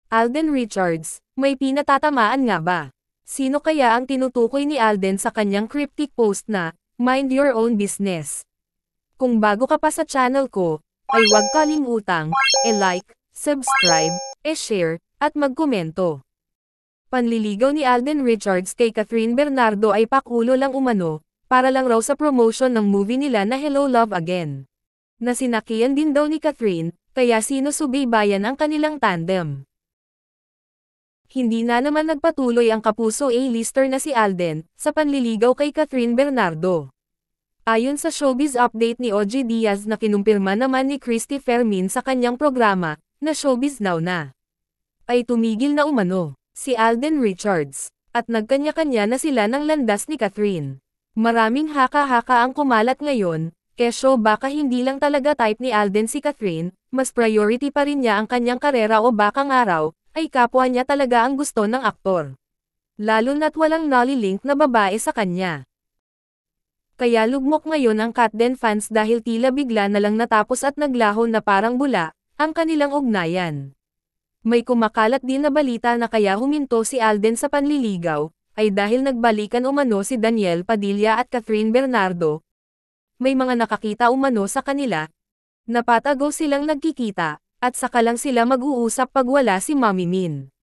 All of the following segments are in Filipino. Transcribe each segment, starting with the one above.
Alden Richards, may pinatatamaan nga ba? Sino kaya ang tinutukoy ni Alden sa kanyang cryptic post na, "Mind your own business"? Kung bago ka pa sa channel ko, ay huwag kalimutang like, subscribe, share, at magkomento. Panliligaw ni Alden Richards kay Catherine Bernardo ay pakulo lang umano, para lang raw sa promotion ng movie nila na Hello Love Again. Nasinakian din daw ni Catherine, kaya sinusubaybayan ang kanilang tandem. Hindi na naman nagpatuloy ang kapuso A-lister na si Alden, sa panliligaw kay Catherine Bernardo. Ayon sa showbiz update ni OG Diaz na kinumpirma naman ni Christy Fermin sa kanyang programa, na Showbiz Now na, ay tumigil na umano, si Alden Richards, at nagkanya-kanya na sila ng landas ni Catherine. Maraming haka-haka ang kumalat ngayon, kesyo baka hindi lang talaga type ni Alden si Catherine, mas priority pa rin niya ang kanyang karera o bakang araw, ay kapwa niya talaga ang gusto ng aktor. Lalo na't walang nolly-link na babae sa kanya. Kaya lugmok ngayon ang Katden fans dahil tila bigla na lang natapos at naglaho na parang bula, ang kanilang ugnayan. May kumakalat din na balita na kaya huminto si Alden sa panliligaw, ay dahil nagbalikan umano si Daniel Padilla at Catherine Bernardo. May mga nakakita umano sa kanila, napatago silang nagkikita, at saka lang sila mag-uusap pag wala si Mami Min.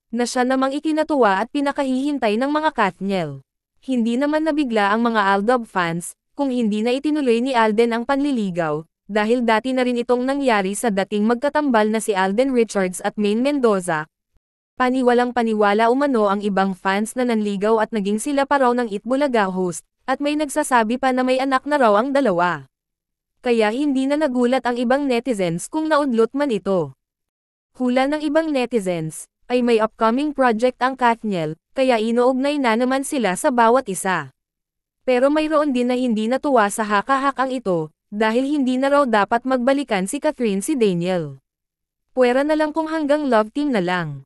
Na siya namang ikinatuwa at pinakahihintay ng mga Katniel. Hindi naman nabigla ang mga Aldab fans, kung hindi na itinuloy ni Alden ang panliligaw, dahil dati na rin itong nangyari sa dating magkatambal na si Alden Richards at Maine Mendoza. Paniwalang paniwala umano ang ibang fans na nanligaw at naging sila pa raw ng Itbulaga host, at may nagsasabi pa na may anak na raw ang dalawa. Kaya hindi na nagulat ang ibang netizens kung naudlot man ito. Hula ng ibang netizens, ay may upcoming project ang Katniel, kaya inuugnay na naman sila sa bawat isa. Pero mayroon din na hindi natuwa sa haka-hakang ito, dahil hindi na raw dapat magbalikan si Catherine si Daniel. Pwera na lang kung hanggang love team na lang.